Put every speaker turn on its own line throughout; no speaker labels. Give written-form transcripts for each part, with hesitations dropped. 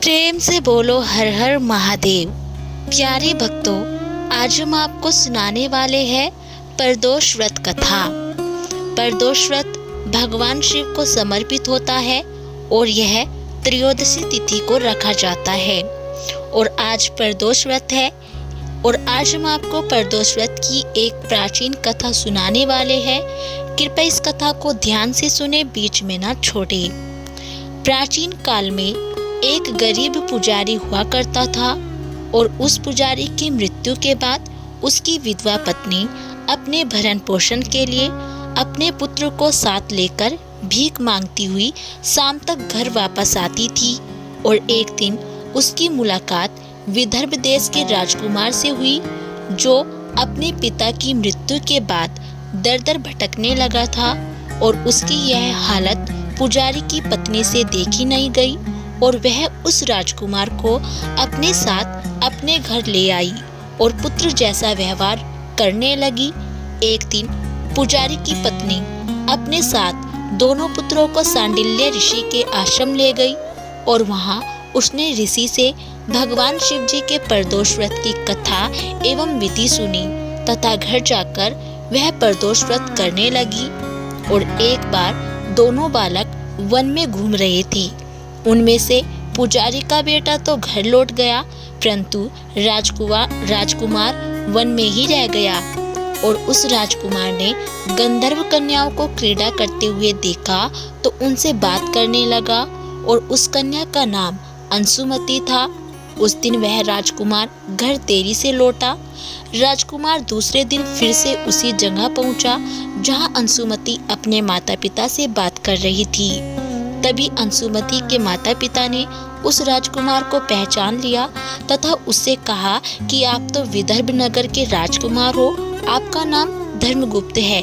प्रेम से बोलो हर हर महादेव। प्यारे भक्तों, आज हम आपको सुनाने वाले हैं प्रदोष व्रत कथा। प्रदोष व्रत भगवान शिव को समर्पित होता है और यह त्रयोदशी तिथि को रखा जाता है। और आज प्रदोष व्रत है और आज हम आपको प्रदोष व्रत की एक प्राचीन कथा सुनाने वाले हैं। कृपया इस कथा को ध्यान से सुने, बीच में ना छोड़े। प्राचीन काल में एक गरीब पुजारी हुआ करता था और उस पुजारी की मृत्यु के बाद उसकी विधवा पत्नी अपने भरण पोषण के लिए अपने पुत्र को साथ लेकर भीख मांगती हुई शाम तक घर वापस आती थी। और एक दिन उसकी मुलाकात विदर्भ देश के राजकुमार से हुई, जो अपने पिता की मृत्यु के बाद दर दर भटकने लगा था। और उसकी यह हालत पुजारी की पत्नी से देखी नहीं गई और वह उस राजकुमार को अपने साथ अपने घर ले आई और पुत्र जैसा व्यवहार करने लगी। एक दिन पुजारी की पत्नी अपने साथ दोनों पुत्रों को सांडिल्य ऋषि के आश्रम ले गई और वहां उसने ऋषि से भगवान शिव जी के प्रदोष व्रत की कथा एवं विधि सुनी तथा घर जाकर वह प्रदोष व्रत करने लगी। और एक बार दोनों बालक वन में घूम रहे थे। उनमें से पुजारी का बेटा तो घर लौट गया, परंतु राजकुमार वन में ही रह गया। और उस राजकुमार ने गंधर्व कन्याओं को क्रीड़ा करते हुए देखा तो उनसे बात करने लगा और उस कन्या का नाम अंशुमति था। उस दिन वह राजकुमार घर देरी से लौटा। राजकुमार दूसरे दिन फिर से उसी जगह पहुंचा जहां अंशुमति अपने माता पिता से बात कर रही थी। तभी अंशुमति के माता पिता ने उस राजकुमार को पहचान लिया तथा उससे कहा कि आप तो विदर्भ नगर के राजकुमार हो, आपका नाम धर्मगुप्त है।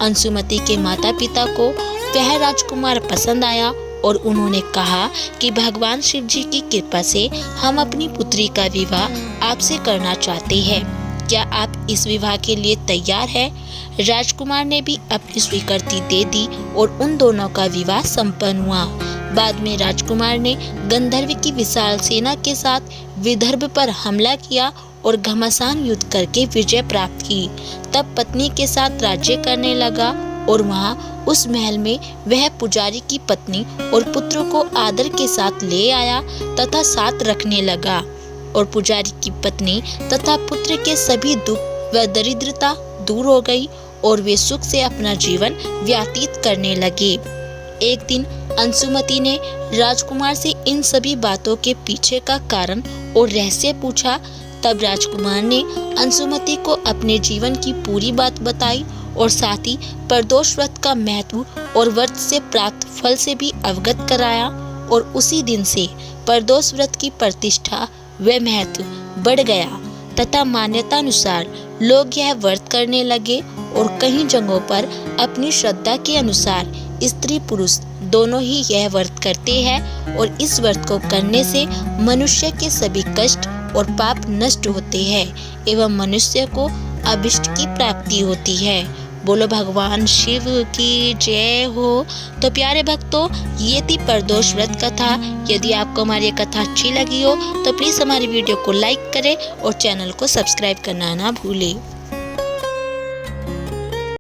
अंशुमति के माता पिता को वह राजकुमार पसंद आया और उन्होंने कहा कि भगवान शिव जी की कृपा से हम अपनी पुत्री का विवाह आपसे करना चाहते हैं, क्या आप इस विवाह के लिए तैयार हैं? राजकुमार ने भी अपनी स्वीकृति दे दी और उन दोनों का विवाह संपन्न हुआ। बाद में राजकुमार ने गंधर्व की विशाल सेना के साथ विदर्भ पर हमला किया और घमासान युद्ध करके विजय प्राप्त की। तब पत्नी के साथ राज्य करने लगा और वहां उस महल में वह पुजारी की पत्नी और पुत्र को आदर के साथ ले आया तथा साथ रखने लगा। और पुजारी की पत्नी तथा पुत्र के सभी दुख व दरिद्रता दूर हो गई और वे सुख से अपना जीवन व्यतीत करने लगे। एक दिन अंशुमति ने राजकुमार से इन सभी बातों के पीछे का कारण और रहस्य पूछा। तब राजकुमार ने अंशुमति को अपने जीवन की पूरी बात बताई और साथ ही प्रदोष व्रत का महत्व और व्रत से प्राप्त फल से भी अवगत कराया। और उसी दिन से प्रदोष व्रत की प्रतिष्ठा व महत्व बढ़ गया तथा मान्यता अनुसार लोग यह व्रत करने लगे। और कई जगहों पर अपनी श्रद्धा के अनुसार स्त्री पुरुष दोनों ही यह व्रत करते हैं और इस व्रत को करने से मनुष्य के सभी कष्ट और पाप नष्ट होते हैं एवं मनुष्य को अभिष्ट की प्राप्ति होती है। बोलो भगवान शिव की जय हो। तो प्यारे भक्तों, ये थी प्रदोष व्रत कथा। यदि आपको हमारी ये कथा अच्छी लगी हो तो प्लीज हमारी वीडियो को लाइक करें और चैनल को सब्सक्राइब करना ना भूलें।